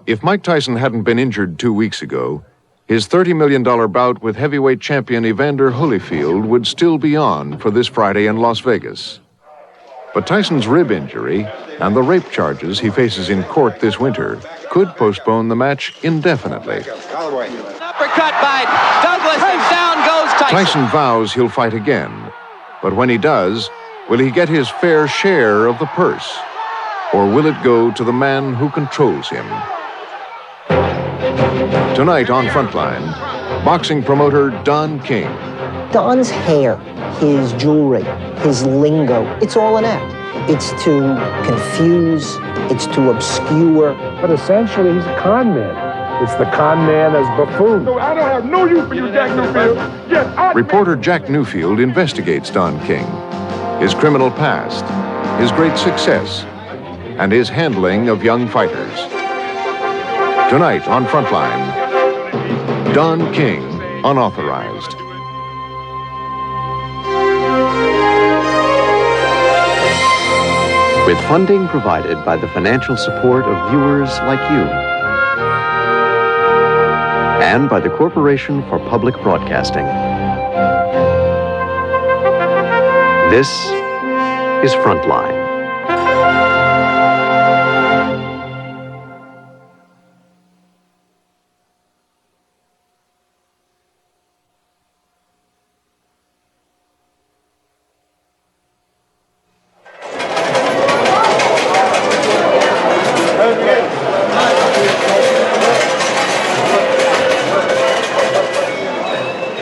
If Mike Tyson hadn't been injured 2 weeks ago, his $30 million bout with heavyweight champion Evander Holyfield would still be on for this Friday in Las Vegas. But Tyson's rib injury and the rape charges he faces in court this winter could postpone the match indefinitely. Uppercut by Douglas, and down goes Tyson. Tyson vows he'll fight again, but when he does, will he get his fair share of the purse? Or will it go to the man who controls him? Tonight on Frontline, boxing promoter Don King. Don's hair, his jewelry, his lingo, it's all an act. It's to confuse, it's to obscure. But essentially, he's a con man. It's the con man as buffoon. So I don't have no use for you, Jack Newfield. Yes, Reporter Jack Newfield investigates Don King, his criminal past, his great success, and his handling of young fighters. Tonight on Frontline, Don King, Unauthorized. With funding provided by the financial support of viewers like you and by the Corporation for Public Broadcasting. This is Frontline.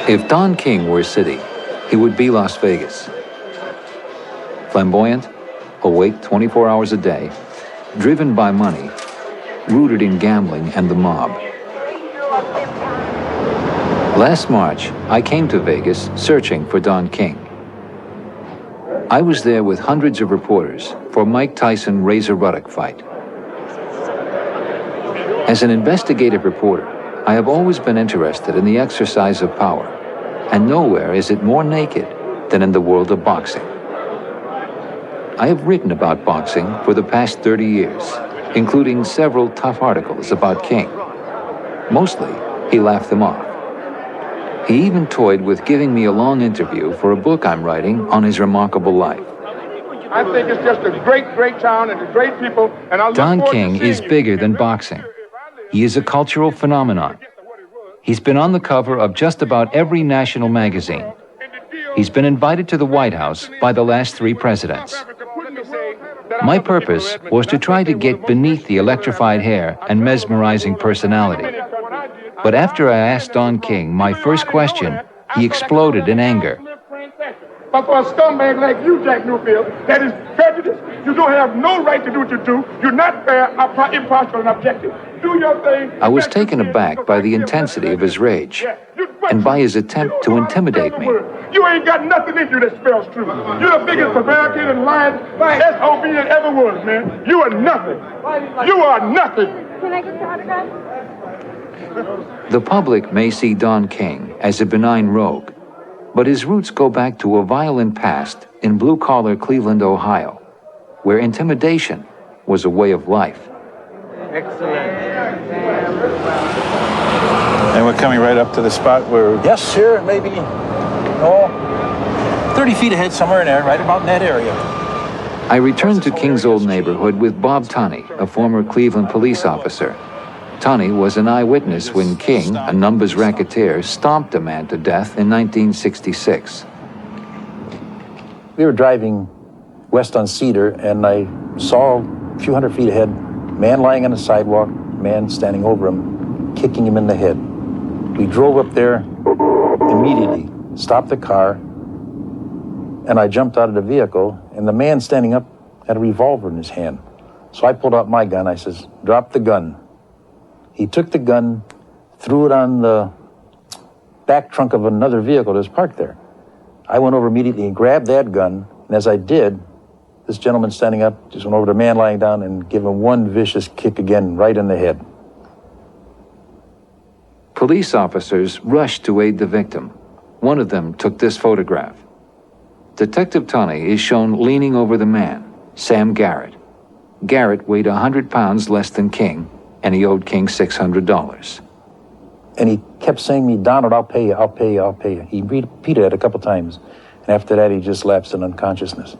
If Don King were a city, he would be Las Vegas. Flamboyant, awake 24 hours a day, driven by money, rooted in gambling and the mob. Last March, I came to Vegas searching for Don King. I was there with hundreds of reporters for Mike Tyson Razor Ruddock fight. As an investigative reporter, I have always been interested in the exercise of power, and nowhere is it more naked than in the world of boxing. I have written about boxing for the past 30 years, including several tough articles about King. Mostly, he laughed them off. He even toyed with giving me a long interview for a book I'm writing on his remarkable life. I think it's just a great, great town and great people. And I Don King is bigger than boxing. He is a cultural phenomenon. He's been on the cover of just about every national magazine. He's been invited to the White House by the last 3 presidents. My purpose was to try to get beneath the electrified hair and mesmerizing personality. But after I asked Don King my first question, he exploded in anger. But for a scumbag like you, Jack Newfield, that is prejudiced, you don't have no right to do what you do. You're not fair, impartial, and objective. Do your thing. I was taken aback by the intensity of his rage and by his attempt to intimidate me. You ain't got nothing in you that spells truth. You're the biggest prevaricator and lying SOB that ever was, man. You are nothing. You are nothing. Can I get your autograph? The public may see Don King as a benign rogue, but his roots go back to a violent past in blue-collar Cleveland, Ohio, where intimidation was a way of life. Excellent. And we're coming right up to the spot where... Yes, sir, maybe, 30 feet ahead, somewhere in there, right about in that area. I returned to King's old neighborhood with Bob Tunney, a former Cleveland police officer. Tunney was an eyewitness when King, a numbers racketeer, stomped a man to death in 1966. We were driving west on Cedar, and I saw a few hundred feet ahead, man lying on the sidewalk, man standing over him, kicking him in the head. We drove up there immediately, stopped the car, and I jumped out of the vehicle, and the man standing up had a revolver in his hand. So I pulled out my gun. I says, "Drop the gun." He took the gun, threw it on the back trunk of another vehicle that was parked there. I went over immediately and grabbed that gun, and as I did, this gentleman standing up just went over to the man lying down and gave him one vicious kick again, right in the head. Police officers rushed to aid the victim. One of them took this photograph. Detective Tunney is shown leaning over the man, Sam Garrett. Garrett weighed 100 pounds less than King, and he owed King $600. And he kept saying to me, Donald, I'll pay you, I'll pay you, I'll pay you. He repeated it a couple times. And after that, he just lapsed in unconsciousness.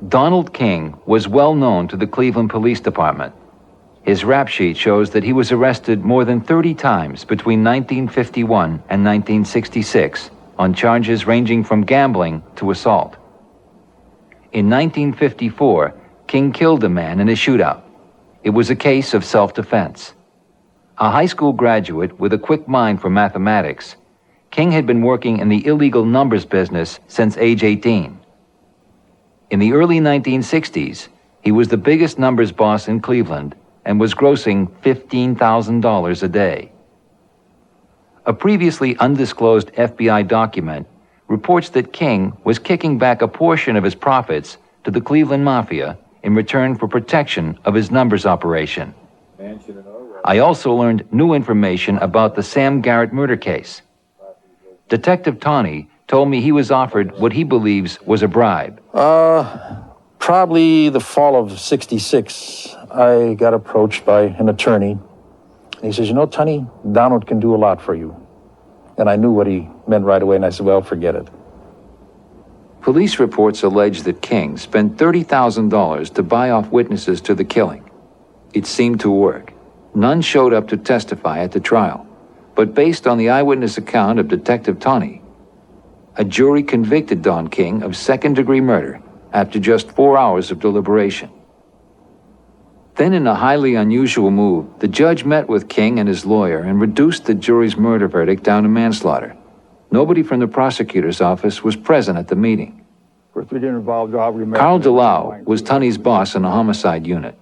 Donald King was well known to the Cleveland Police Department. His rap sheet shows that he was arrested more than 30 times between 1951 and 1966 on charges ranging from gambling to assault. In 1954, King killed a man in a shootout. It was a case of self-defense. A high school graduate with a quick mind for mathematics, King had been working in the illegal numbers business since age 18. In the early 1960s, he was the biggest numbers boss in Cleveland and was grossing $15,000 a day. A previously undisclosed FBI document reports that King was kicking back a portion of his profits to the Cleveland Mafia in return for protection of his numbers operation. I also learned new information about the Sam Garrett murder case. Detective Tawney told me he was offered what he believes was a bribe. Probably the fall of '66, I got approached by an attorney. And he says, you know, Tunney, Donald can do a lot for you. And I knew what he meant right away, and I said, well, forget it. Police reports allege that King spent $30,000 to buy off witnesses to the killing. It seemed to work. None showed up to testify at the trial. But based on the eyewitness account of Detective Tawney, a jury convicted Don King of second-degree murder after just 4 hours of deliberation. Then, in a highly unusual move, the judge met with King and his lawyer and reduced the jury's murder verdict down to manslaughter. Nobody from the prosecutor's office was present at the meeting. Carl DeLau was Tunney's boss in the homicide unit.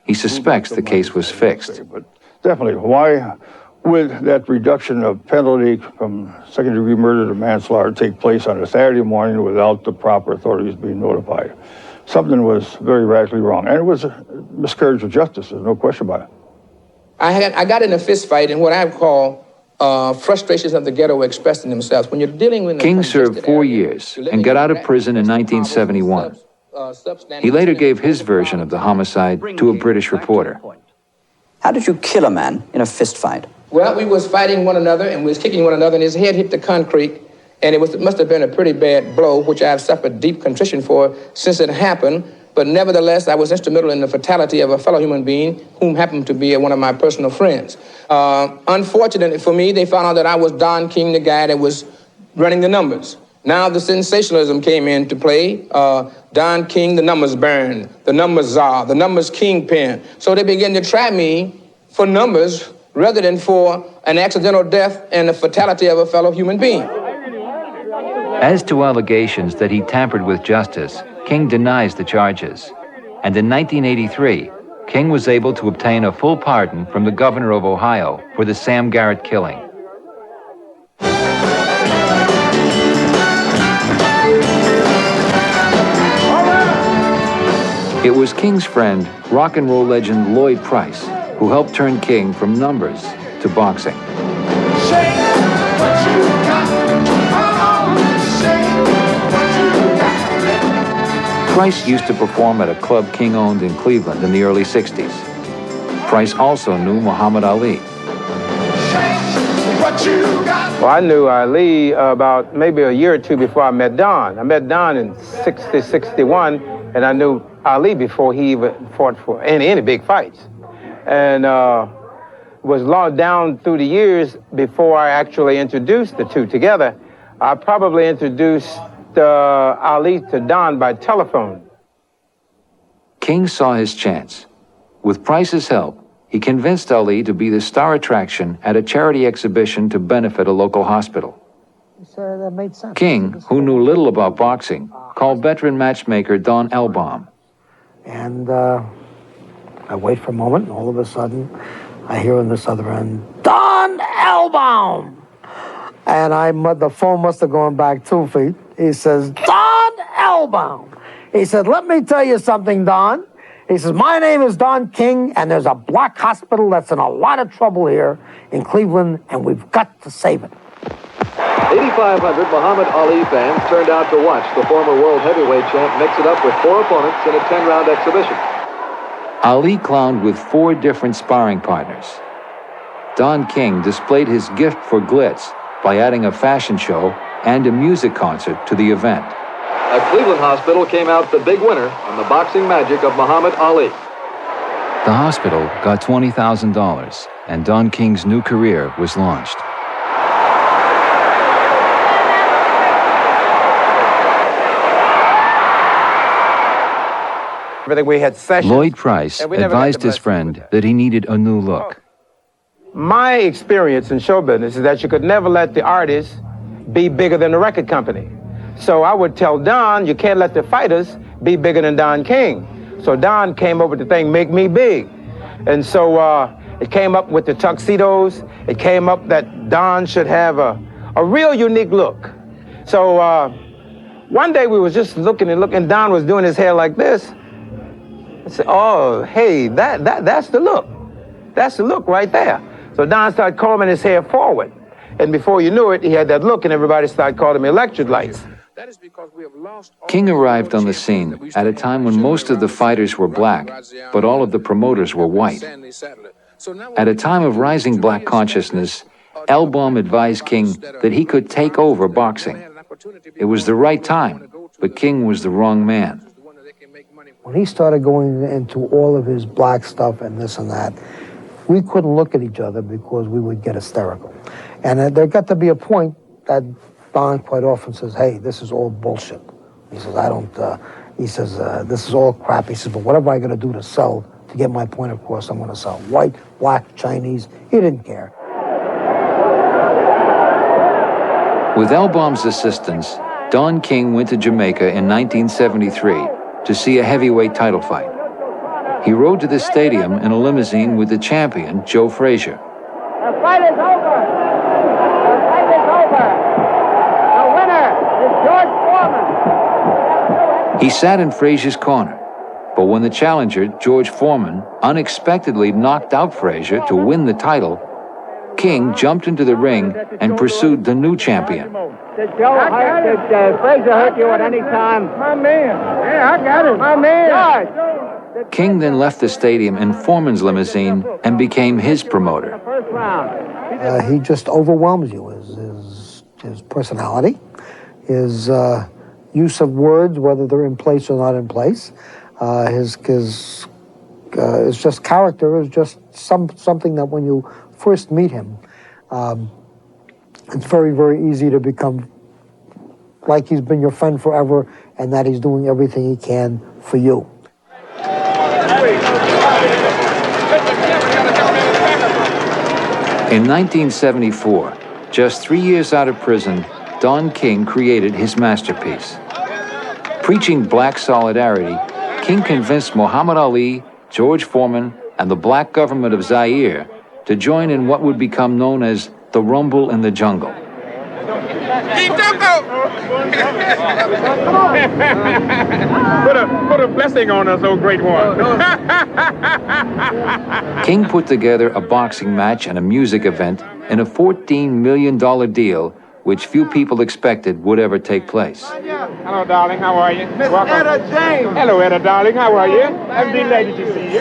He suspects the case was fixed. But definitely, why would that reduction of penalty from second-degree murder to manslaughter take place on a Saturday morning without the proper authorities being notified? Something was very radically wrong, and it was a miscarriage of justice. There's no question about it. I got in a fist fight in what I call frustrations of the ghetto expressing themselves. When you're dealing with King served 4 years and got out of prison in 1971. He later gave his version of the homicide to a British reporter. How did you kill a man in a fist fight? Well, we was fighting one another and we was kicking one another, and his head hit the concrete, and it must have been a pretty bad blow, which I've suffered deep contrition for since it happened. But nevertheless, I was instrumental in the fatality of a fellow human being whom happened to be one of my personal friends. Unfortunately for me, they found out that I was Don King, the guy that was running the numbers. Now the sensationalism came into play. Don King, the numbers baron, the numbers czar, the numbers kingpin. So they began to try me for numbers rather than for an accidental death and the fatality of a fellow human being. As to allegations that he tampered with justice, King denies the charges. And in 1983, King was able to obtain a full pardon from the governor of Ohio for the Sam Garrett killing. It was King's friend, rock and roll legend Lloyd Price, who helped turn King from numbers to boxing. Price used to perform at a club King owned in Cleveland in the early 60s. Price also knew Muhammad Ali. Well, I knew Ali about maybe a year or two before I met Don. I met Don in 60, 61, and I knew Ali before he even fought for any big fights. And was long down through the years before I actually introduced the two together. I probably introduced Ali to Don by telephone. King saw his chance. With Price's help, he convinced Ali to be the star attraction at a charity exhibition to benefit a local hospital. So that made sense. King, who knew little about boxing, called veteran matchmaker Don Elbaum. And I wait for a moment, and all of a sudden, I hear on this other end, Don Elbaum! And the phone must have gone back 2 feet. He says, Don Elbaum! He said, let me tell you something, Don. He says, my name is Don King, and there's a black hospital that's in a lot of trouble here in Cleveland, and we've got to save it. 8,500 Muhammad Ali fans turned out to watch the former world heavyweight champ mix it up with 4 opponents in a 10-round exhibition. Ali clowned with 4 different sparring partners. Don King displayed his gift for glitz by adding a fashion show and a music concert to the event. A Cleveland hospital came out the big winner on the boxing magic of Muhammad Ali. The hospital got $20,000, and Don King's new career was launched. We had sessions. Lloyd Price advised his friend that he needed a new look. My experience in show business is that you could never let the artist be bigger than the record company. So I would tell Don, you can't let the fighters be bigger than Don King. So Don came up with the thing, make me big. And so it came up with the tuxedos. It came up that Don should have a real unique look. So one day we was just looking, Don was doing his hair like this. I said, oh, hey, that's the look. That's the look right there. So Don started combing his hair forward. And before you knew it, he had that look and everybody started calling him electric lights. King arrived on the scene at a time when most of the fighters were black, but all of the promoters were white. At a time of rising black consciousness, Elbaum advised King that he could take over boxing. It was the right time, but King was the wrong man. When he started going into all of his black stuff and this and that, we couldn't look at each other because we would get hysterical. And there got to be a point that Don quite often says, hey, this is all bullshit. He says, this is all crap. He says, but whatever I got to do to sell, to get my point across, I'm going to sell. White, black, Chinese, he didn't care. With Elbaum's assistance, Don King went to Jamaica in 1973 to see a heavyweight title fight. He rode to the stadium in a limousine with the champion, Joe Frazier. The fight is over. The fight is over. The winner is George Foreman. He sat in Frazier's corner, but when the challenger, George Foreman, unexpectedly knocked out Frazier to win the title, King jumped into the ring and pursued the new champion. Did Frazier hurt you at any time? My man. Yeah, I got him. My man. George. King then left the stadium in Foreman's limousine and became his promoter. First round. He just overwhelms you. His personality, his use of words, whether they're in place or not in place, his just character is just something that when you first meet him, it's very, very easy to become like he's been your friend forever and that he's doing everything he can for you. In 1974, just 3 years out of prison, Don King created his masterpiece. Preaching black solidarity, King convinced Muhammad Ali, George Foreman, and the black government of Zaire to join in what would become known as the Rumble in the Jungle. Put a blessing on us, oh great one. King put together a boxing match and a music event in a $14 million deal, which few people expected would ever take place. Hello, darling. How are you? Miss Etta James. Hello, Etta, darling. How are you? I'm delighted to see you.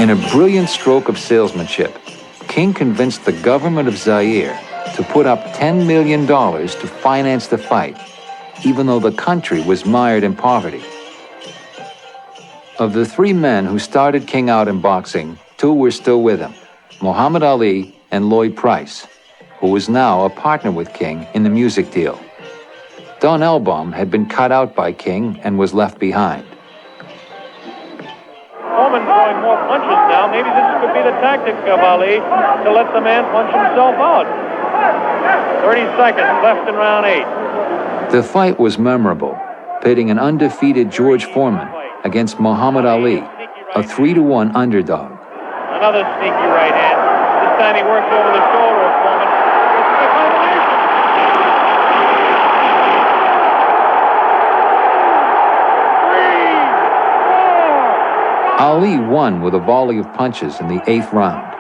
In a brilliant stroke of salesmanship, King convinced the government of Zaire to put up $10 million to finance the fight, even though the country was mired in poverty. Of the 3 men who started King out in boxing, 2 were still with him, Muhammad Ali and Lloyd Price, who was now a partner with King in the music deal. Don Elbaum had been cut out by King and was left behind. Foreman throwing more punches now. Maybe this could be the tactic of Ali to let the man punch himself out. 30 seconds left in round 8. The fight was memorable, pitting an undefeated George Foreman against Muhammad Ali, a 3-1 underdog. Another sneaky right hand. This time he works over the shoulder of Foreman. It's the combination. Ali won with a volley of punches in the 8th round.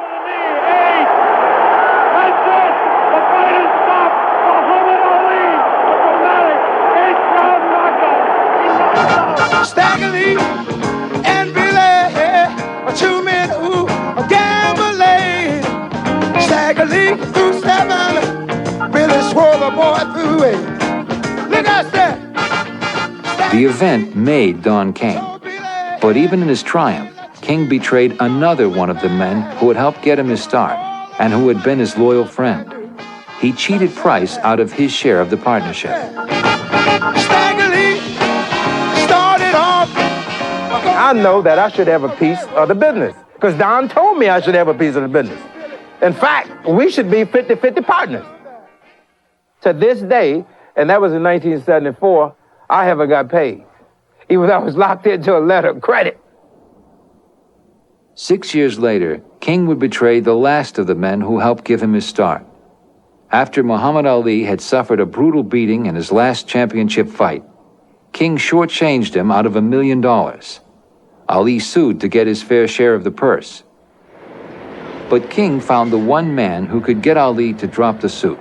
The event made Don King. But even in his triumph, King betrayed another one of the men who had helped get him his start and who had been his loyal friend. He cheated Price out of his share of the partnership. I know that I should have a piece of the business because Don told me I should have a piece of the business. In fact, we should be 50-50 partners. To this day, and that was in 1974, I haven't got paid, even though I was locked into a letter of credit. 6 years later, King would betray the last of the men who helped give him his start. After Muhammad Ali had suffered a brutal beating in his last championship fight, King shortchanged him out of $1 million. Ali sued to get his fair share of the purse. But King found the one man who could get Ali to drop the suit: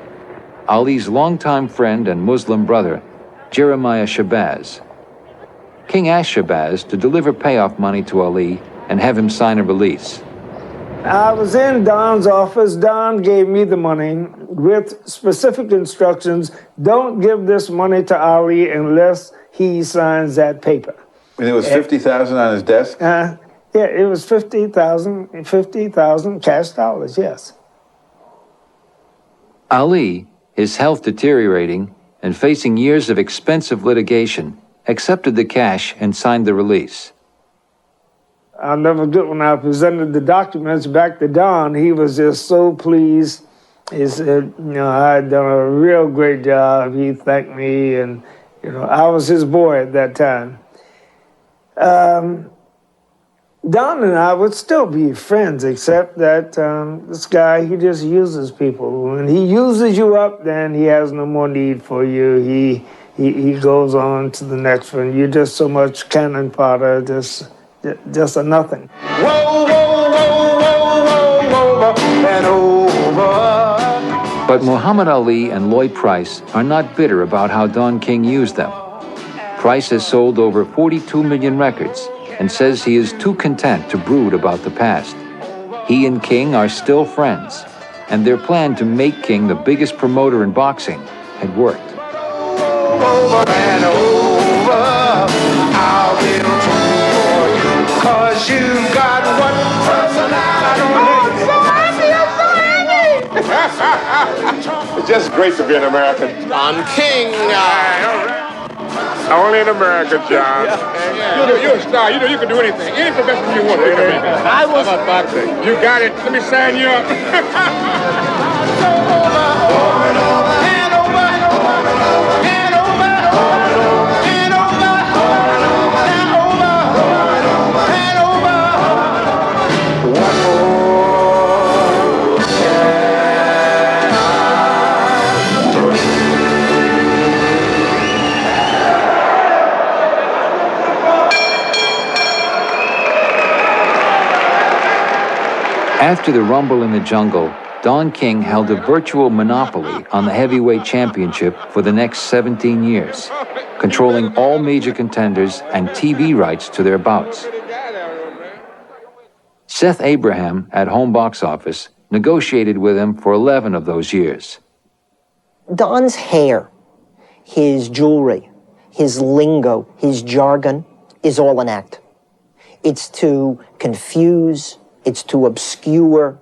Ali's longtime friend and Muslim brother, Jeremiah Shabazz. King asked Shabazz to deliver payoff money to Ali and have him sign a release. I was in Don's office. Don gave me the money with specific instructions: don't give this money to Ali unless he signs that paper. And it was $50,000 on his desk? Yeah, it was $50,000 cash dollars, yes. Ali, his health deteriorating and facing years of expensive litigation, accepted the cash and signed the release. I'll never forget when I presented the documents back to Don. He was just so pleased. He said, I had done a real great job. He thanked me, and, I was his boy at that time. Don and I would still be friends, except that this guy, he just uses people. When he uses you up, then he has no more need for you. He goes on to the next one. You're just so much cannon fodder, just a nothing. But Muhammad Ali and Lloyd Price are not bitter about how Don King used them. Price has sold over 42 million records and says he is too content to brood about the past. He and King are still friends, and their plan to make King the biggest promoter in boxing had worked. Over and over, I will do for you, 'cause you've got one personality. It's just great to be an American. I'm King. Only in America, John. You're a star. You can do anything. Any profession you want. I was about boxing. You got it. Let me sign you up. After the Rumble in the Jungle, Don King held a virtual monopoly on the heavyweight championship for the next 17 years, controlling all major contenders and TV rights to their bouts. Seth Abraham, at Home Box Office, negotiated with him for 11 of those years. Don's hair, his jewelry, his lingo, his jargon is all an act. It's to confuse, it's to obscure,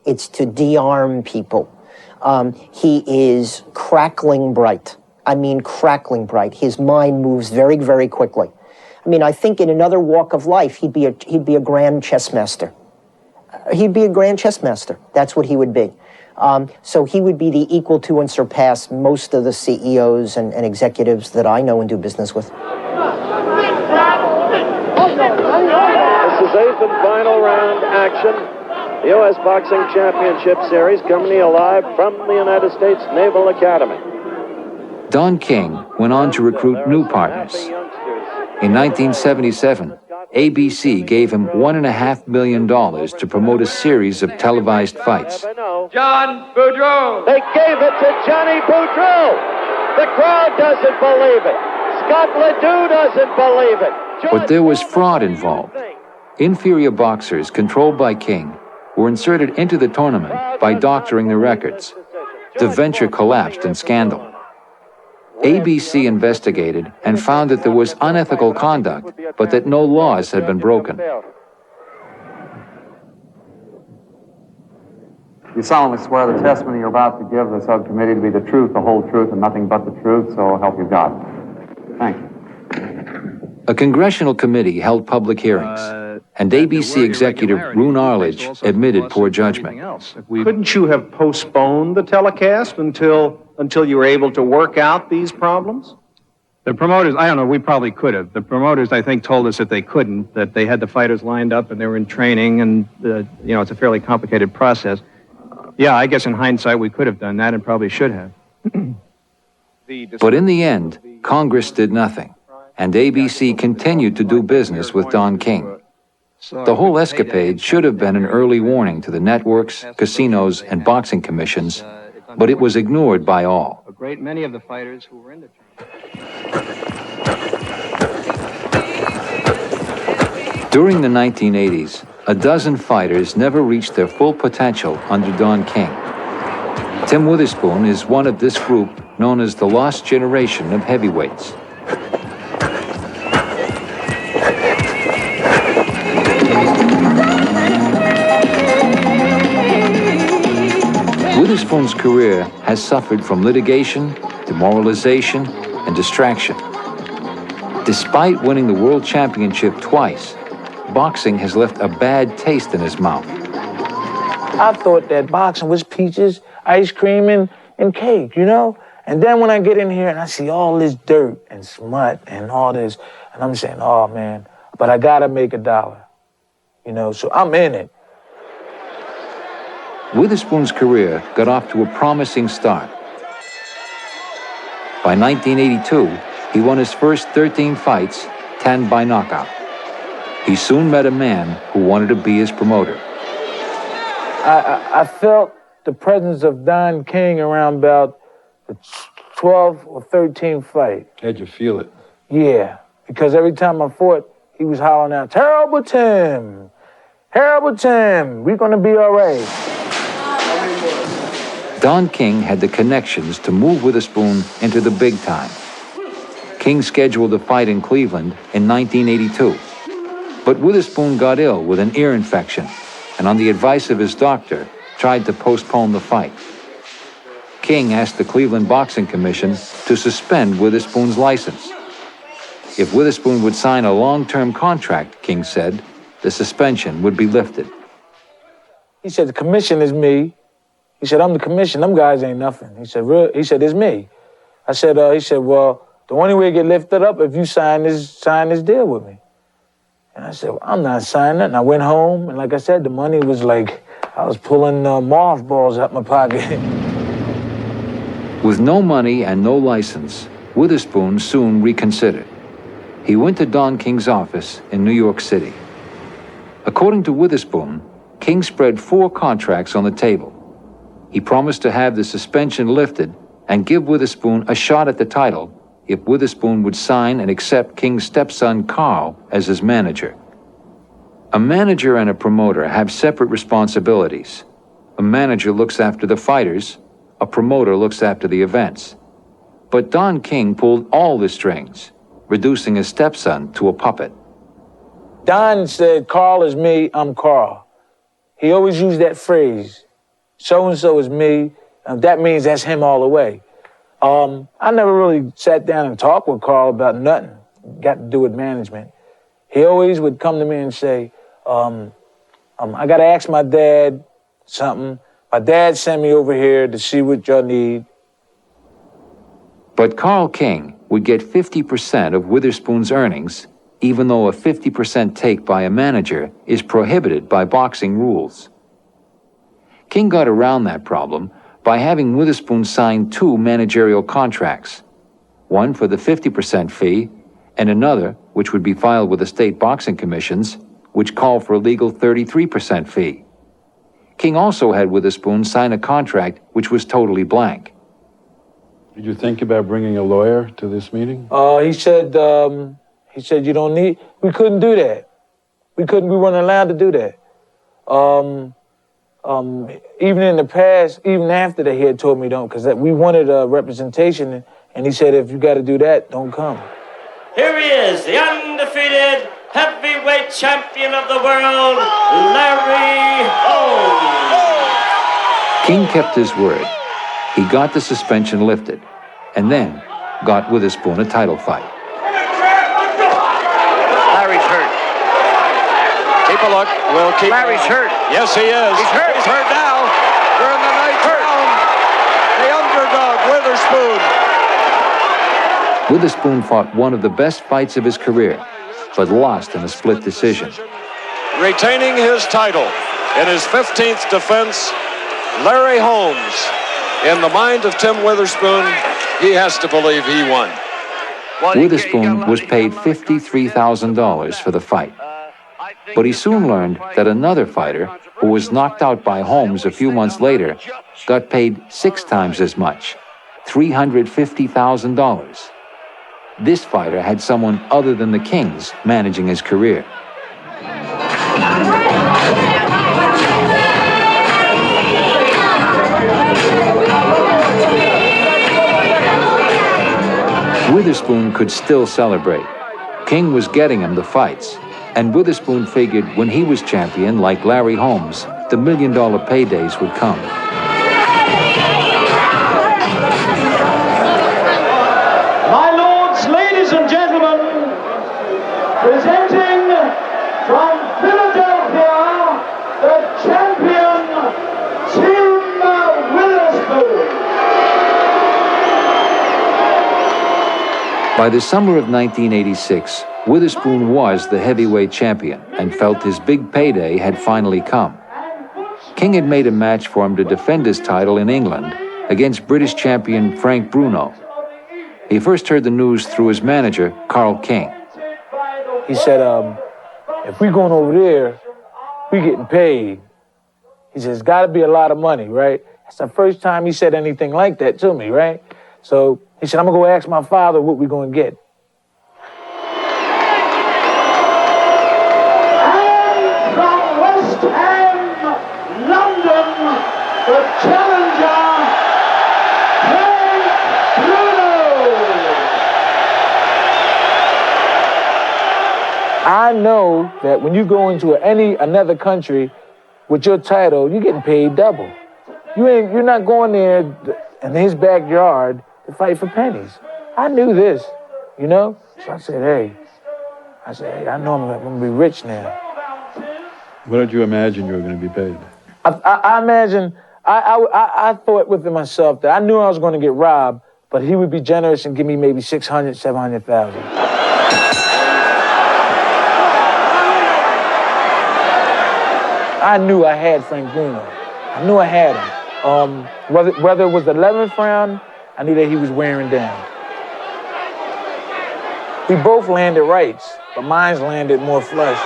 it's to de-arm people. He is crackling bright. I mean, crackling bright. His mind moves very, very quickly. I mean, I think in another walk of life, he'd be a grand chess master. He'd be a grand chess master. That's what he would be. So he would be the equal to and surpass most of the CEOs and executives that I know and do business with. This is eighth and final round action. The U.S. Boxing Championship Series coming to you live from the United States Naval Academy. Don King went on to recruit new partners. In 1977, ABC gave him $1.5 million to promote a series of televised fights. John Boudreau. They gave it to Johnny Boudreau. The crowd doesn't believe it. Scott Ledoux doesn't believe it. But there was fraud involved. Inferior boxers controlled by King were inserted into the tournament by doctoring the records. the venture collapsed in scandal. ABC investigated and found that there was unethical conduct, but that no laws had been broken. You solemnly swear the testimony you're about to give the subcommittee to be the truth, the whole truth, and nothing but the truth, so help you God. Thank you. A congressional committee held public hearings, and ABC executive Roone Arledge admitted poor judgment. Couldn't you have postponed the telecast until you were able to work out these problems? The promoters, I don't know, we probably could have. The promoters, I think, told us that they couldn't, that they had the fighters lined up and they were in training, and, it's a fairly complicated process. Yeah, I guess in hindsight we could have done that and probably should have. But in the end, Congress did nothing, and ABC continued to do business with Don King. The whole escapade should have been an early warning to the networks, casinos, and boxing commissions, but it was ignored by all. A great many of the fighters who were in the During the 1980s, a dozen fighters never reached their full potential under Don King. Tim Witherspoon is one of this group known as the lost generation of heavyweights. Witherspoon's career has suffered from litigation, demoralization, and distraction. Despite winning the world championship twice, boxing has left a bad taste in his mouth. I thought that boxing was peaches, ice cream, and cake, And then when I get in here and I see all this dirt and smut and all this, and I'm saying, oh, man, but I gotta make $1, so I'm in it. Witherspoon's career got off to a promising start. By 1982, he won his first 13 fights, 10 by knockout. He soon met a man who wanted to be his promoter. I felt the presence of Don King around about the 12th or 13th fight. How'd you feel it? Yeah, because every time I fought, he was hollering out, "Terrible Tim! Terrible Tim! We're gonna be all right." Don King had the connections to move Witherspoon into the big time. King scheduled a fight in Cleveland in 1982. But Witherspoon got ill with an ear infection, and on the advice of his doctor, tried to postpone the fight. King asked the Cleveland Boxing Commission to suspend Witherspoon's license. If Witherspoon would sign a long-term contract, King said, the suspension would be lifted. He said, the commission is me. He said, I'm the commission. Them guys ain't nothing. He said, it's me. I said, well, the only way to get lifted up if you sign this deal with me. And I said, well, I'm not signing it. And I went home, and like I said, the money was like, I was pulling mothballs out my pocket. With no money and no license, Witherspoon soon reconsidered. He went to Don King's office in New York City. According to Witherspoon, King spread 4 contracts on the table. He promised to have the suspension lifted and give Witherspoon a shot at the title if Witherspoon would sign and accept King's stepson Carl as his manager. A manager and a promoter have separate responsibilities. A manager looks after the fighters, a promoter looks after the events. But Don King pulled all the strings, reducing his stepson to a puppet. Don said, Carl is me, I'm Carl. He always used that phrase, so-and-so is me, and that means that's him all the way. I never really sat down and talked with Carl about nothing, got to do with management. He always would come to me and say, I got to ask my dad something. My dad sent me over here to see what y'all need. But Carl King would get 50% of Witherspoon's earnings, even though a 50% take by a manager is prohibited by boxing rules. King got around that problem by having Witherspoon sign 2 managerial contracts, one for the 50% fee and another, which would be filed with the state boxing commissions, which called for a legal 33% fee. King also had Witherspoon sign a contract which was totally blank. Did you think about bringing a lawyer to this meeting? He said you don't need, we couldn't do that. We weren't allowed to do that. even in the past, even after that, he had told me don't, because we wanted a representation, and he said, if you got to do that, don't come. Here he is, the undefeated heavyweight champion of the world, Larry Holmes. King kept his word. He got the suspension lifted, and then got Witherspoon a title fight. Larry's hurt. Keep a look. We'll keep. Larry's hurt. Yes, he is. He's hurt. He's hurt now. We're in the ninth round. The underdog, Witherspoon. Witherspoon fought one of the best fights of his career, but lost in a split decision. Retaining his title in his 15th defense, Larry Holmes. In the mind of Tim Witherspoon, he has to believe he won. Witherspoon was paid $53,000 for the fight. But he soon learned that another fighter, who was knocked out by Holmes a few months later, got paid 6 times as much, $350,000. This fighter had someone other than the Kings managing his career. Witherspoon could still celebrate. King was getting him the fights, and Witherspoon figured when he was champion, like Larry Holmes, the $1 million paydays would come. My lords, ladies and gentlemen, presenting from Philadelphia, the champion, Tim Witherspoon. By the summer of 1986, Witherspoon was the heavyweight champion and felt his big payday had finally come. King had made a match for him to defend his title in England against British champion Frank Bruno. He first heard the news through his manager, Carl King. He said, if we going over there, we getting paid. He says, it's got to be a lot of money, right? That's the first time he said anything like that to me, right? So he said, I'm going to go ask my father what we're going to get. And from West Ham, London, the challenger, Frank Bruno. I know that when you go into another country with your title, you're getting paid double. You're not going there in his backyard to fight for pennies. I knew this, you know? So I said, hey, I know I'm going to be rich now. What did you imagine you were going to be paid? I imagine, I thought within myself that I knew I was going to get robbed, but he would be generous and give me maybe 600, 700,000. I knew I had Frank Bruno. I knew I had him. Whether it was the 11th round, I knew that he was wearing down. We both landed rights, but mine's landed more flush.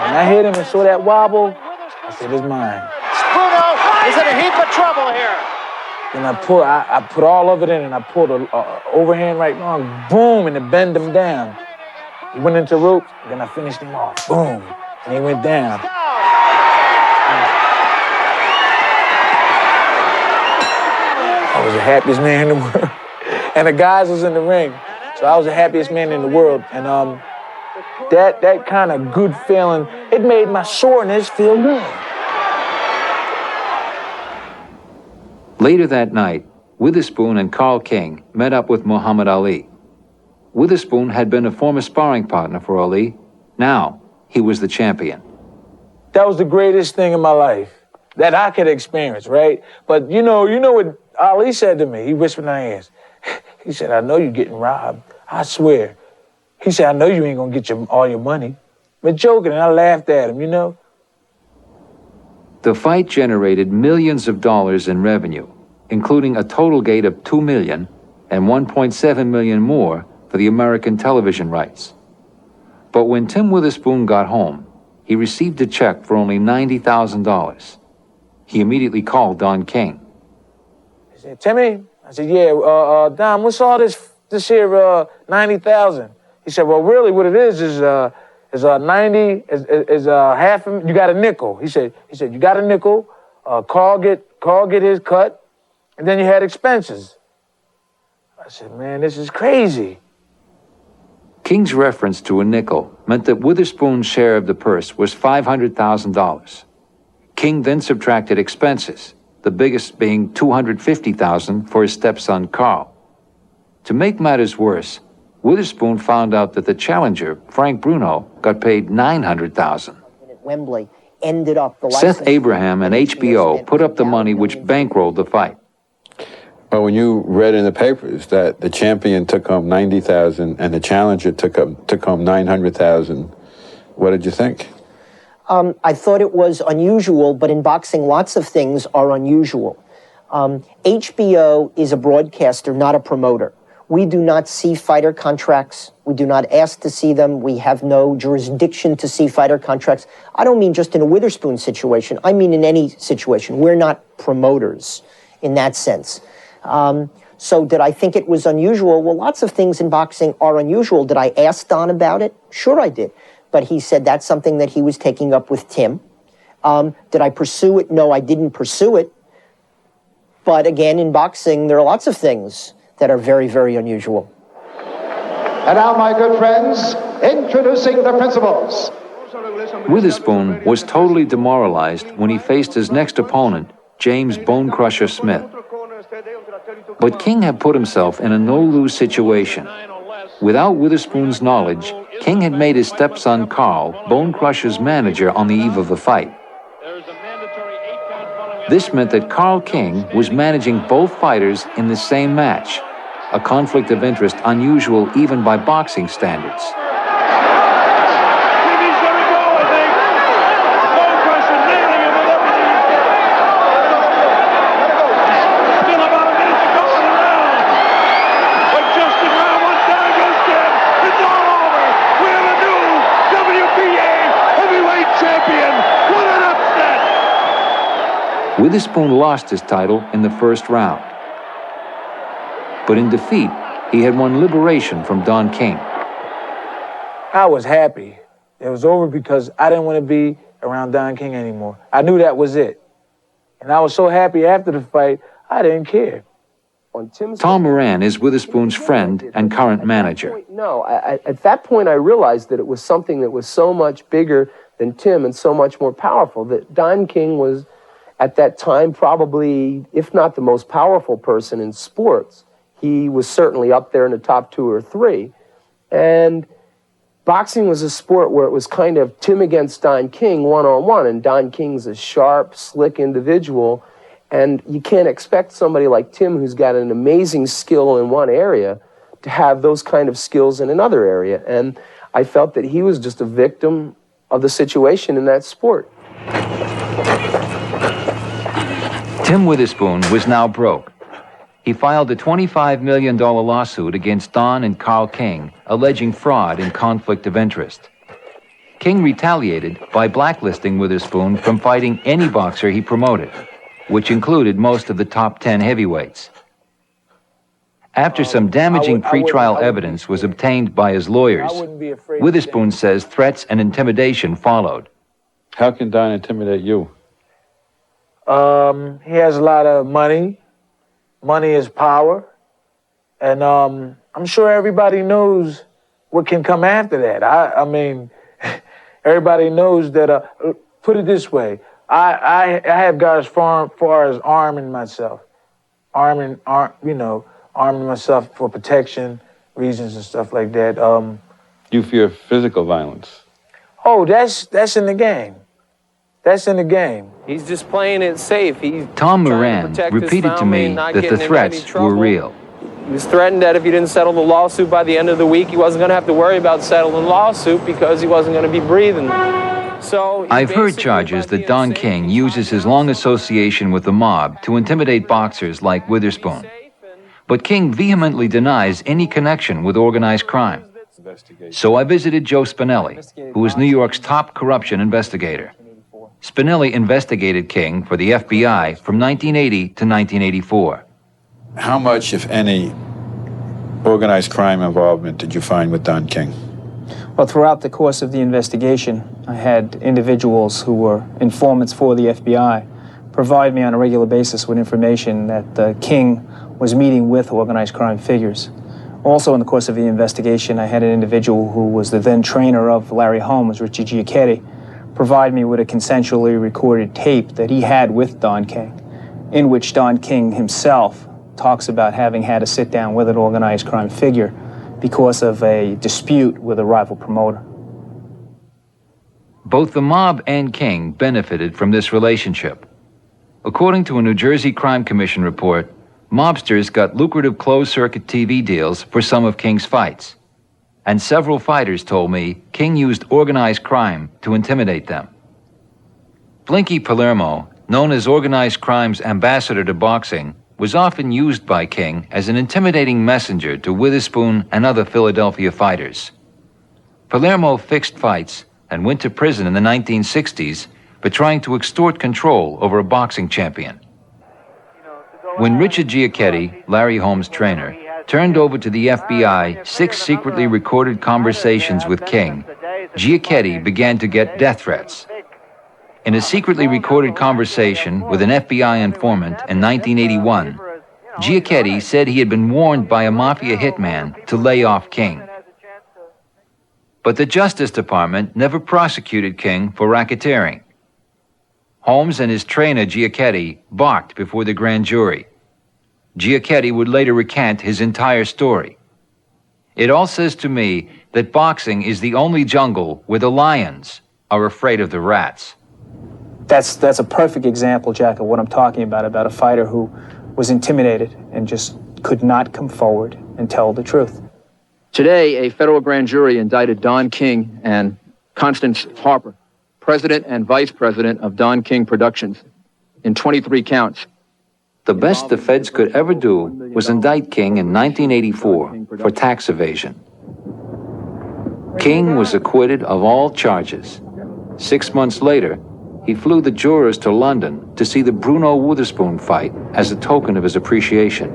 When I hit him and saw that wobble, I said, it's mine. Bruno is in a heap of trouble here. Then I put all of it in, and I pulled an overhand right wrong, boom, and it bent him down. He went into ropes, then I finished him off, boom, and he went down. I was the happiest man in the world. And the guys was in the ring. So I was the happiest man in the world. And that kind of good feeling, it made my soreness feel good. Later that night, Witherspoon and Carl King met up with Muhammad Ali. Witherspoon had been a former sparring partner for Ali. Now, he was the champion. That was the greatest thing in my life that I could experience, right? But you know what Ali said to me? He whispered in my ears. He said, I know you're getting robbed. I swear. He said, I know you ain't gonna get all your money. But joking, and I laughed at him, you know? The fight generated millions of dollars in revenue, including a total gate of $2 million and $1.7 million more for the American television rights. But when Tim Witherspoon got home, he received a check for only $90,000. He immediately called Don King. He said, Timmy? I said, yeah, Don, what's all this here, 90,000? He said, well, really what it is is 90, is half, you got a nickel. He said, you got a nickel, Carl get his cut, and then you had expenses. I said, man, this is crazy. King's reference to a nickel meant that Witherspoon's share of the purse was $500,000. King then subtracted expenses, the biggest being $250,000 for his stepson Carl. To make matters worse, Witherspoon found out that the challenger, Frank Bruno, got paid $900,000. At Wembley ended up the Seth Abraham and HBO put up the money which bankrolled the fight. Well, when you read in the papers that the champion took home $90,000 and the challenger took home $900,000, what did you think? I thought it was unusual, but in boxing, lots of things are unusual. HBO is a broadcaster, not a promoter. We do not see fighter contracts. We do not ask to see them. We have no jurisdiction to see fighter contracts. I don't mean just in a Witherspoon situation. I mean in any situation. We're not promoters in that sense. So did I think it was unusual? Well, lots of things in boxing are unusual. Did I ask Don about it? Sure I did. But he said that's something that he was taking up with Tim. Did I pursue it? No, I didn't pursue it. But again, in boxing, there are lots of things that are very, very unusual. And now, my good friends, introducing the principals. Witherspoon was totally demoralized when he faced his next opponent, James Bone Crusher Smith. But King had put himself in a no-lose situation. Without Witherspoon's knowledge, King had made his stepson Carl Bone Crusher's manager on the eve of the fight. This meant that Carl King was managing both fighters in the same match, a conflict of interest unusual even by boxing standards. Witherspoon lost his title in the first round. But in defeat, he had won liberation from Don King. I was happy. It was over because I didn't want to be around Don King anymore. I knew that was it. And I was so happy after the fight, I didn't care. Tom Moran is Witherspoon's friend and current manager. No, at that point I realized that it was something that was so much bigger than Tim and so much more powerful, that Don King was, at that time, probably, if not the most powerful person in sports. He was certainly up there in the top 2 or 3. And boxing was a sport where it was kind of Tim against Don King one-on-one, and Don King's a sharp, slick individual, and you can't expect somebody like Tim, who's got an amazing skill in one area, to have those kind of skills in another area. And I felt that he was just a victim of the situation in that sport. Tim Witherspoon was now broke. He filed a $25 million lawsuit against Don and Carl King, alleging fraud and conflict of interest. King retaliated by blacklisting Witherspoon from fighting any boxer he promoted, which included most of the top 10 heavyweights. After some damaging pretrial evidence was obtained by his lawyers, Witherspoon says threats and intimidation followed. How can Don intimidate you? He has a lot of money. Money is power. And I'm sure everybody knows what can come after that. I mean, everybody knows that, put it this way, I have got as far as arming myself. Arming myself for protection reasons and stuff like that. You fear physical violence? Oh, that's in the game. That's in the game. He's just playing it safe. Tom Moran repeated to me that the threats were real. He was threatened that if he didn't settle the lawsuit by the end of the week, he wasn't going to have to worry about settling the lawsuit because he wasn't going to be breathing. So I've heard charges that Don King uses his long association with the mob to intimidate boxers like Witherspoon. But King vehemently denies any connection with organized crime. So I visited Joe Spinelli, who is New York's top corruption investigator. Spinelli investigated King for the FBI from 1980 to 1984. How much, if any, organized crime involvement did you find with Don King? Well, throughout the course of the investigation, I had individuals who were informants for the FBI provide me on a regular basis with information that King was meeting with organized crime figures. Also, in the course of the investigation, I had an individual who was the then trainer of Larry Holmes, Richard Giacchetti, provide me with a consensually recorded tape that he had with Don King, in which Don King himself talks about having had to sit down with an organized crime figure because of a dispute with a rival promoter. Both the mob and King benefited from this relationship. According to a New Jersey Crime Commission report, mobsters got lucrative closed-circuit TV deals for some of King's fights. And several fighters told me King used organized crime to intimidate them. Blinky Palermo, known as organized crime's ambassador to boxing, was often used by King as an intimidating messenger to Witherspoon and other Philadelphia fighters. Palermo fixed fights and went to prison in the 1960s for trying to extort control over a boxing champion. When Richard Giacchetti, Larry Holmes' trainer, turned over to the FBI 6 secretly recorded conversations with King, Giacchetti began to get death threats. In a secretly recorded conversation with an FBI informant in 1981, Giacchetti said he had been warned by a mafia hitman to lay off King. But the Justice Department never prosecuted King for racketeering. Holmes and his trainer Giacchetti balked before the grand jury. Giacchetti would later recant his entire story. It all says to me that boxing is the only jungle where the lions are afraid of the rats. That's a perfect example, Jack, of what I'm talking about a fighter who was intimidated and just could not come forward and tell the truth. Today, a federal grand jury indicted Don King and Constance Harper, president and vice president of Don King Productions, in 23 counts. The best the feds could ever do was indict King in 1984 for tax evasion. King was acquitted of all charges. 6 months later, he flew the jurors to London to see the Bruno Witherspoon fight as a token of his appreciation.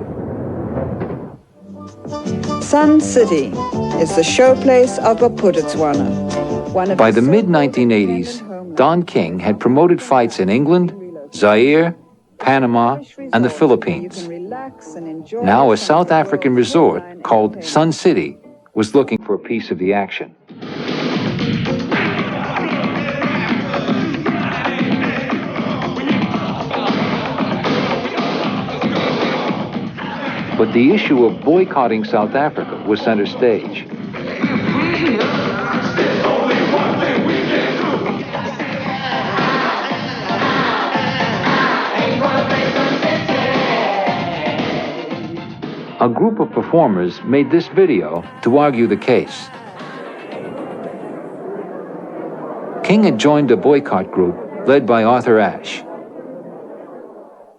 Sun City is the showplace of Bophuthatswana. By the mid-1980s, Don King had promoted fights in England, Zaire, Panama, and the Philippines. Now a South African resort called Sun City was looking for a piece of the action. But the issue of boycotting South Africa was center stage. A group of performers made this video to argue the case. King had joined a boycott group led by Arthur Ashe.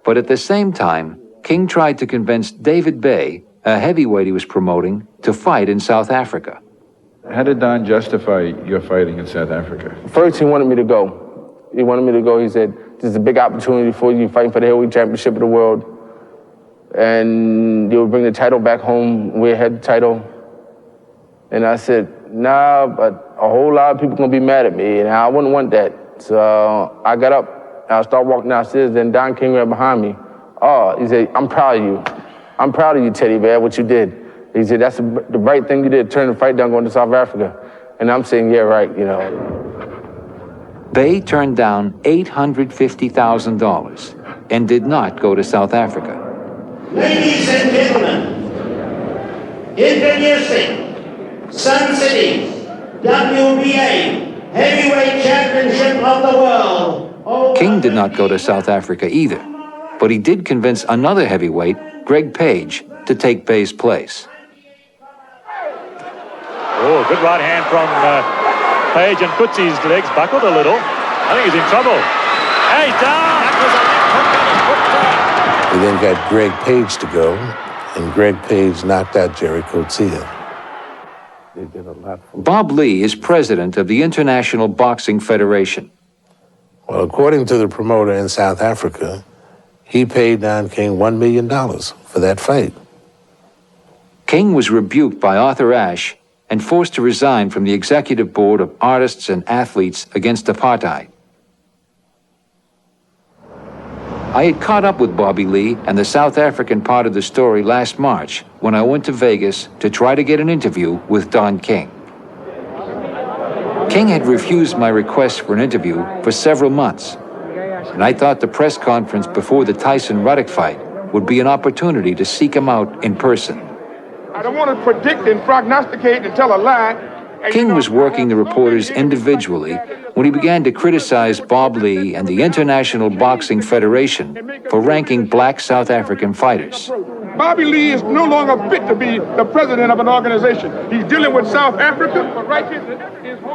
But at the same time, King tried to convince David Bay, a heavyweight he was promoting, to fight in South Africa. How did Don justify your fighting in South Africa? First, he wanted me to go. He said, this is a big opportunity for you, fighting for the heavyweight championship of the world. And you'll bring the title back home. We had the title. And I said, nah, but a whole lot of people going to be mad at me, and I wouldn't want that. So I got up, and I started walking downstairs, and Don King right behind me. Oh, he said, I'm proud of you. I'm proud of you, Teddy Bear, what you did. He said, that's the right thing you did, turn the fight down going to South Africa. And I'm saying, yeah, right, you know. Bay turned down $850,000 and did not go to South Africa. Ladies and gentlemen, introducing Sun City's WBA Heavyweight Championship of the World. King did not go to South Africa either, but he did convince another heavyweight, Greg Page, to take Bay's place. Oh, good right hand from Page, and Footsie's legs buckled a little. I think he's in trouble. Hey, he's down! We then got Greg Page to go, and Greg Page knocked out Jerry Coetzee. They did a lot for Bob Lee is president of the International Boxing Federation. Well, according to the promoter in South Africa, he paid Don King $1 million for that fight. King was rebuked by Arthur Ashe and forced to resign from the executive board of Artists and Athletes Against Apartheid. I had caught up with Bobby Lee and the South African part of the story last March when I went to Vegas to try to get an interview with Don King. King had refused my request for an interview for several months, and I thought the press conference before the Tyson-Ruddock fight would be an opportunity to seek him out in person. I don't want to predict and prognosticate and tell a lie. King was working the reporters individually when he began to criticize Bob Lee and the International Boxing Federation for ranking black South African fighters. Bobby Lee is no longer fit to be the president of an organization. He's dealing with South Africa.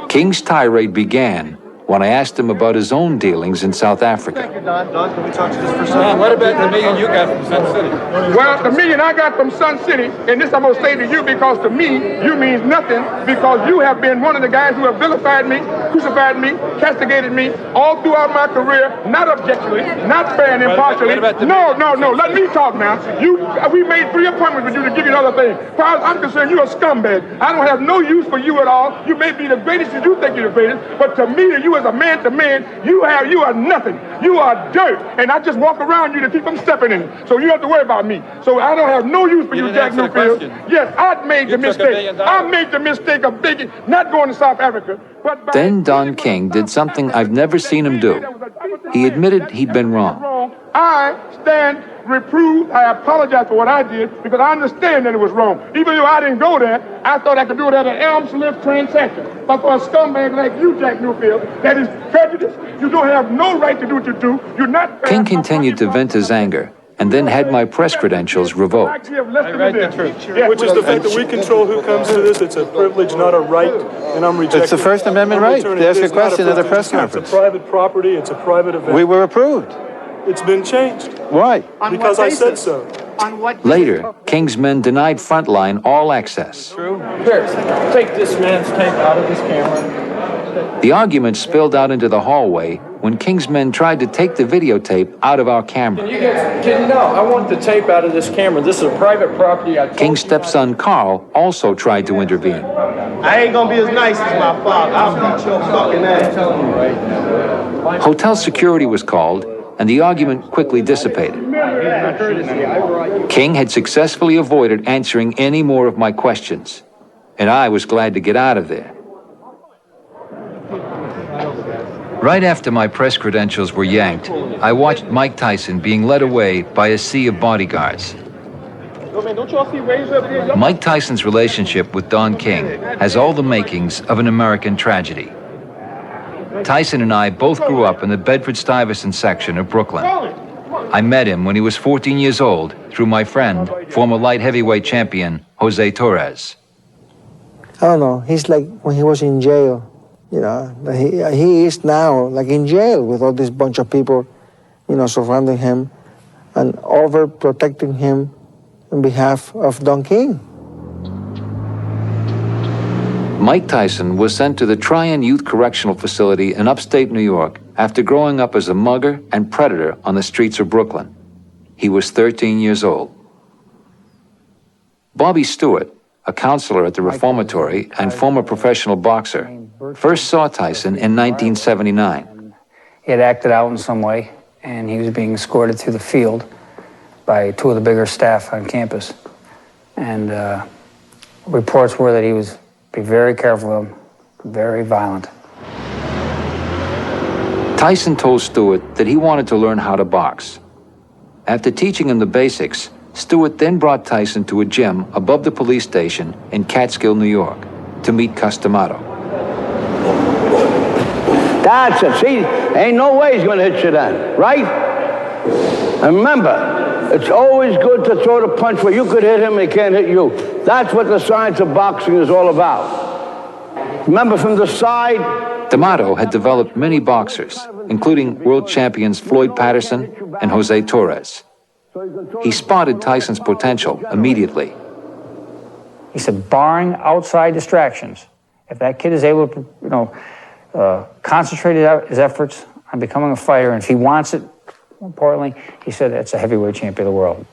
King's tirade began when I asked him about his own dealings in South Africa. Don, can we talk to this for a second? What about the million you got from Sun City? Well, the million I got from Sun City, and this I'm going to say to you because to me, you means nothing, because you have been one of the guys who have vilified me, crucified me, castigated me all throughout my career, not objectively, not fair and impartially. No, let me talk now. We made 3 appointments with you to give you another thing. As far as I'm concerned, you're a scumbag. I don't have no use for you at all. You may be the greatest as you think you're the greatest, but to me, you as a man to man, you are nothing. You are dirt, and I just walk around you to keep them stepping in it. So you have to worry about me. So I don't have no use for you, Jack Newfield. Yes, I made the mistake. I made the mistake of not going to South Africa. Then Don King did something I've never seen him do. He admitted he'd been wrong. I stand reproved. I apologize for what I did because I understand that it was wrong. Even though I didn't go there, I thought I could do it at an arm's length transaction. But for a scumbag like you, Jack Newfield, that is prejudice. You don't have no right to do what you do. You're not. King continued to vent his anger and then had my press credentials revoked. I read the truth. Which is the fact that we control who comes to this. It's a privilege, not a right, and I'm rejecting. It's the First Amendment right to ask a question at a press conference. It's a private property. It's a private event. We were approved. It's been changed. Why? Because I said so. Later, King's men denied Frontline all access. Here, take this man's tape out of this camera. The argument spilled out into the hallway when King's men tried to take the videotape out of our camera. No, I want the tape out of this camera. This is a private property. King's stepson Carl also tried to intervene. I ain't gonna be as nice as my father. I'll beat your fucking ass. Hotel security was called, and the argument quickly dissipated. King had successfully avoided answering any more of my questions, and I was glad to get out of there. Right after my press credentials were yanked, I watched Mike Tyson being led away by a sea of bodyguards. Mike Tyson's relationship with Don King has all the makings of an American tragedy. Tyson and I both grew up in the Bedford-Stuyvesant section of Brooklyn. I met him when he was 14 years old through my friend, former light heavyweight champion, Jose Torres. I don't know, he's like when he was in jail. You know, he is now like in jail with all this bunch of people, you know, surrounding him and overprotecting him on behalf of Don King. Mike Tyson was sent to the Tryon Youth Correctional Facility in upstate New York after growing up as a mugger and predator on the streets of Brooklyn. He was 13 years old. Bobby Stewart, a counselor at the reformatory and former professional boxer, first saw Tyson in 1979. He had acted out in some way, and he was being escorted through the field by 2 of the bigger staff on campus. And reports were that he was be very careful of him, very violent. Tyson told Stewart that he wanted to learn how to box. After teaching him the basics, Stewart then brought Tyson to a gym above the police station in Catskill, New York, to meet Customato. That's it. See, ain't no way he's going to hit you then, right? And remember, it's always good to throw the punch where you could hit him and he can't hit you. That's what the science of boxing is all about. Remember, from the side... D'Amato had developed many boxers, including world champions Floyd Patterson and Jose Torres. He spotted Tyson's potential immediately. He said, barring outside distractions, if that kid is able to, concentrate his efforts on becoming a fighter, and if he wants it, more importantly, he said, it's a heavyweight champion of the world.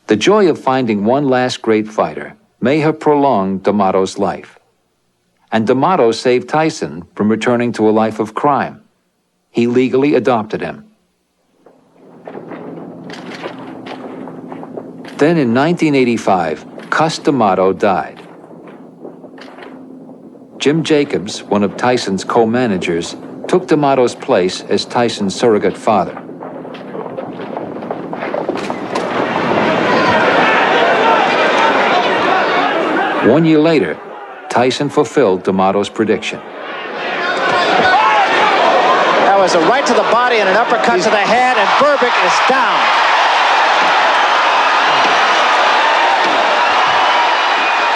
The joy of finding one last great fighter may have prolonged D'Amato's life. And D'Amato saved Tyson from returning to a life of crime. He legally adopted him. Then in 1985, Cus D'Amato died. Jim Jacobs, one of Tyson's co-managers, took D'Amato's place as Tyson's surrogate father. One year later, Tyson fulfilled D'Amato's prediction. That was a right to the body and an uppercut to the head, and Berbick is down.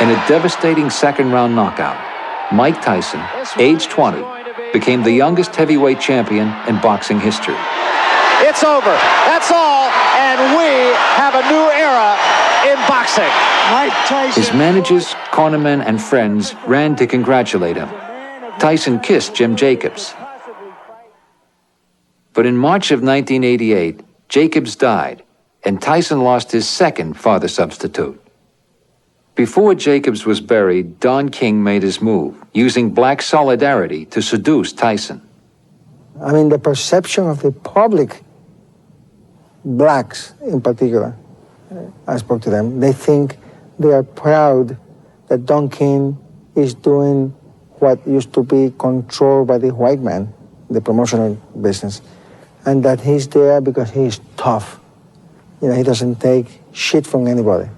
In a devastating second-round knockout, Mike Tyson, age 20, became the youngest heavyweight champion in boxing history. It's over. That's all, and we have a new era in boxing. Mike Tyson. His managers, cornermen, and friends ran to congratulate him. Tyson kissed Jim Jacobs. But in March of 1988, Jacobs died, and Tyson lost his second father substitute. Before Jacobs was buried, Don King made his move, using black solidarity to seduce Tyson. I mean, the perception of the public, blacks in particular, I spoke to them, they think they are proud that Don King is doing what used to be controlled by the white man, the promotional business, and that he's there because he's tough. You know, he doesn't take shit from anybody.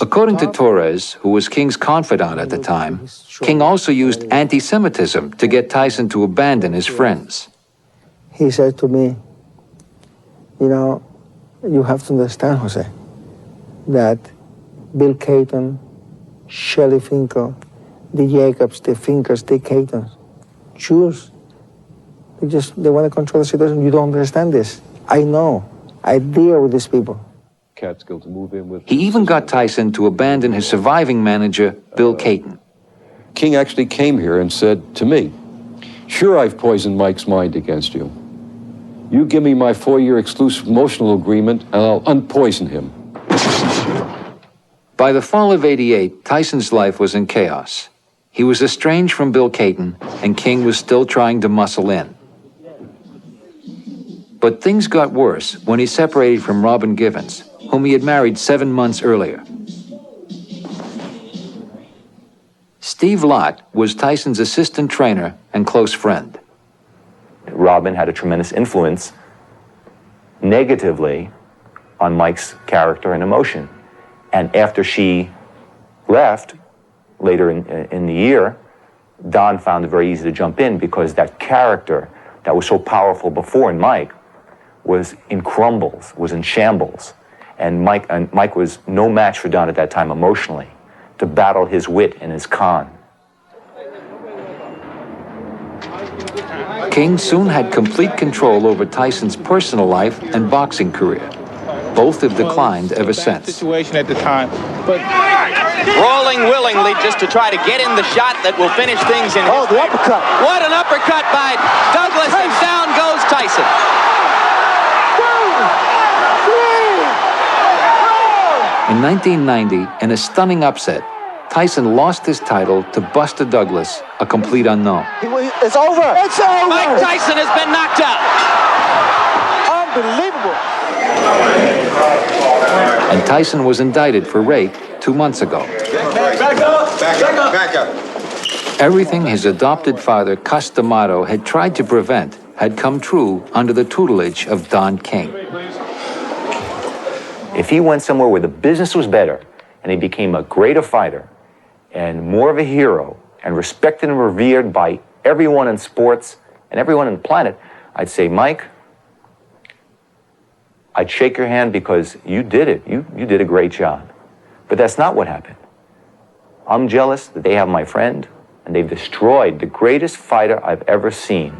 According to Torres, who was King's confidant at the time, King also used anti-Semitism to get Tyson to abandon his friends. He said to me, you know, you have to understand, Jose, that Bill Caton, Shelley Finkel, the Jacobs, the Finkers, the Catons, Jews, they want to control the situation. You don't understand this. I know. I deal with these people. Catskill to move in with. He even got Tyson to abandon his surviving manager, Bill Caton. King actually came here and said to me, sure, I've poisoned Mike's mind against you. You give me my 4-year exclusive emotional agreement and I'll unpoison him. By the fall of '88, Tyson's life was in chaos. He was estranged from Bill Caton, and King was still trying to muscle in. But things got worse when he separated from Robin Givens, whom he had married 7 months earlier. Steve Lott was Tyson's assistant trainer and close friend. Robin had a tremendous influence negatively on Mike's character and emotion. And after she left, later in the year, Don found it very easy to jump in because that character that was so powerful before in Mike was in crumbles, was in shambles. And Mike was no match for Don at that time emotionally to battle his wit and his con. King soon had complete control over Tyson's personal life and boxing career. Both have declined ever since. Situation at the time, but rolling willingly just to try to get in the shot that will finish things in. Oh, the uppercut! What an uppercut by Douglas, and down goes Tyson. In 1990, in a stunning upset, Tyson lost his title to Buster Douglas, a complete unknown. It's over! It's over! Mike Tyson has been knocked out! Unbelievable! And Tyson was indicted for rape 2 months ago. Back up! Everything his adopted father, Cus D'Amato, had tried to prevent had come true under the tutelage of Don King. If he went somewhere where the business was better and he became a greater fighter and more of a hero and respected and revered by everyone in sports and everyone on the planet, I'd say, Mike, I'd shake your hand because you did it. You did a great job. But that's not what happened. I'm jealous that they have my friend and they've destroyed the greatest fighter I've ever seen.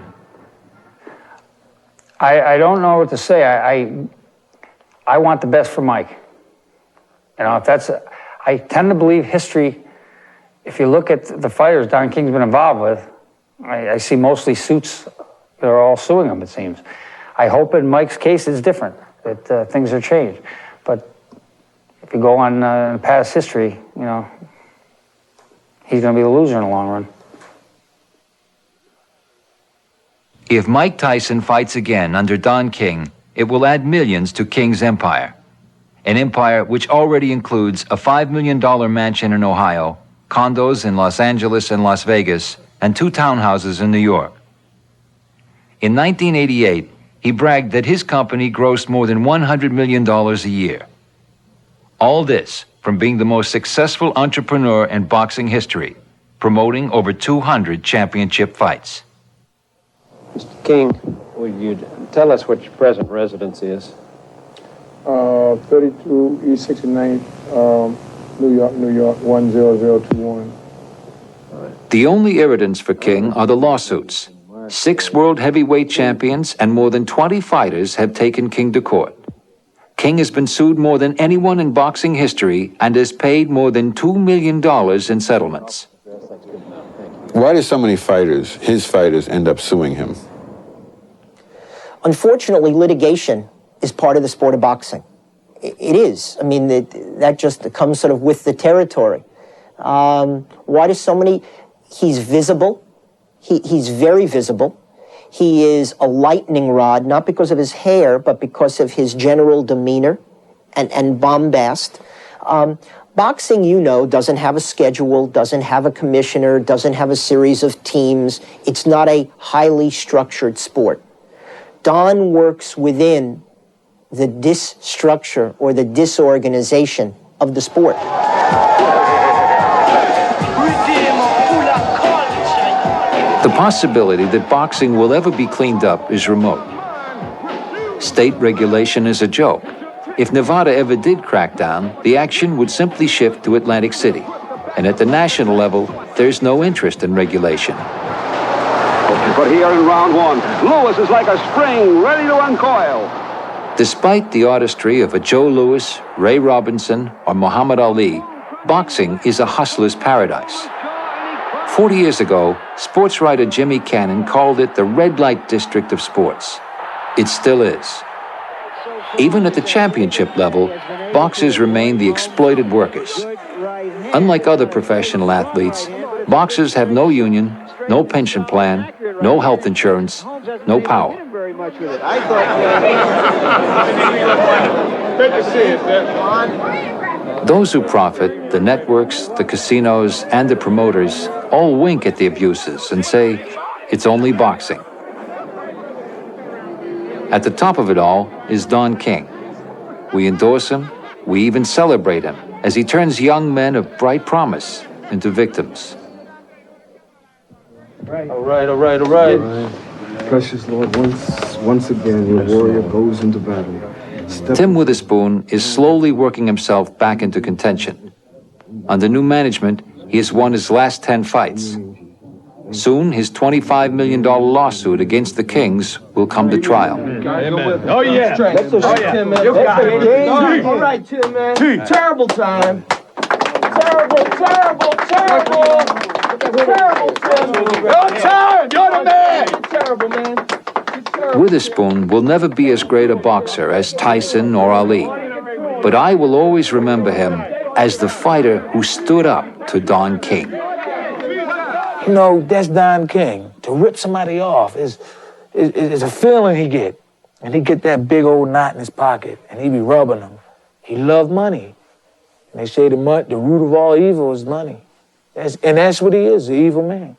I don't know what to say. I want the best for Mike. You know, if that's, I tend to believe history, if you look at the fighters Don King's been involved with, I see mostly suits that are all suing him, it seems. I hope in Mike's case it's different, that things are changed. But if you go on past history, you know, he's going to be the loser in the long run. If Mike Tyson fights again under Don King, it will add millions to King's empire. An empire which already includes a $5 million mansion in Ohio, condos in Los Angeles and Las Vegas, and 2 townhouses in New York. In 1988, he bragged that his company grossed more than $100 million a year. All this from being the most successful entrepreneur in boxing history, promoting over 200 championship fights. Mr. King, will you tell us what your present residence is? 32 East 69th, New York, 10021. The only evidence for King are the lawsuits. 6 world heavyweight champions and more than 20 fighters have taken King to court. King has been sued more than anyone in boxing history and has paid more than $2 million in settlements. Why do so many fighters, his fighters, end up suing him? Unfortunately, litigation is part of the sport of boxing. It is. I mean, that just comes sort of with the territory. Why do so many? He's visible. He's very visible. He is a lightning rod, not because of his hair, but because of his general demeanor and bombast. Boxing, you know, doesn't have a schedule, doesn't have a commissioner, doesn't have a series of teams. It's not a highly structured sport. Don works within the disstructure or the disorganization of the sport. The possibility that boxing will ever be cleaned up is remote. State regulation is a joke. If Nevada ever did crack down, the action would simply shift to Atlantic City. And at the national level, there's no interest in regulation. But here in round 1, Lewis is like a spring ready to uncoil. Despite the artistry of a Joe Louis, Ray Robinson, or Muhammad Ali, boxing is a hustler's paradise. 40 years ago, sports writer Jimmy Cannon called it the red light district of sports. It still is. Even at the championship level, boxers remain the exploited workers. Unlike other professional athletes, boxers have no union, no pension plan, no health insurance, no power. Those who profit, the networks, the casinos, and the promoters, all wink at the abuses and say, it's only boxing. At the top of it all is Don King. We endorse him, we even celebrate him as he turns young men of bright promise into victims. All right. Precious Lord, once again, your warrior goes into battle. Tim Witherspoon is slowly working himself back into contention. Under new management, he has won his last 10 fights. Soon, his $25 million lawsuit against the Kings will come to trial. Oh, yeah. Tim, man. All right, Tim, man. Terrible time. Terrible, Tim. Your time. You're the man. You're terrible, man. Witherspoon will never be as great a boxer as Tyson or Ali, but I will always remember him as the fighter who stood up to Don King. You know, that's Don King. To rip somebody off is a feeling he get. And he get that big old knot in his pocket, and he be rubbing them. He loved money. And they say the root of all evil is money. That's what he is, the evil man.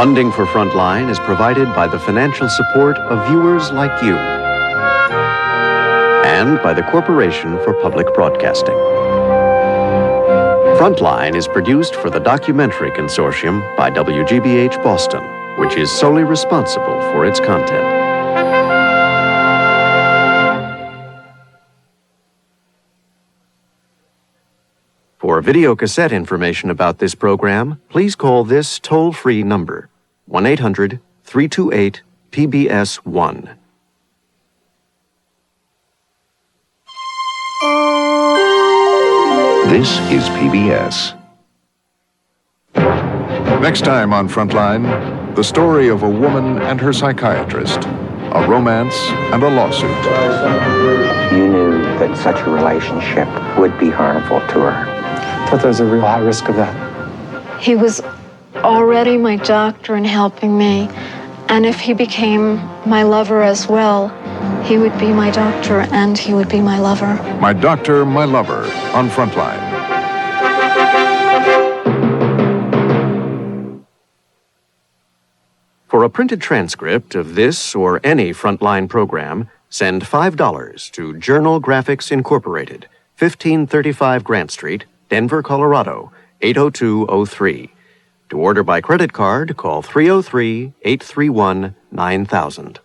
Funding for Frontline is provided by the financial support of viewers like you and by the Corporation for Public Broadcasting. Frontline is produced for the Documentary Consortium by WGBH Boston, which is solely responsible for its content. For video cassette information about this program, please call this toll-free number, 1-800-328-PBS-1. This is PBS. Next time on Frontline, the story of a woman and her psychiatrist, a romance and a lawsuit. You knew that such a relationship would be harmful to her. I thought there was a real high risk of that. He was already my doctor in helping me, and if he became my lover as well, he would be my doctor and he would be my lover. My Doctor, My Lover on Frontline. For a printed transcript of this or any Frontline program, send $5 to Journal Graphics Incorporated, 1535 Grant Street, Denver, Colorado, 80203. To order by credit card, call 303-831-9000.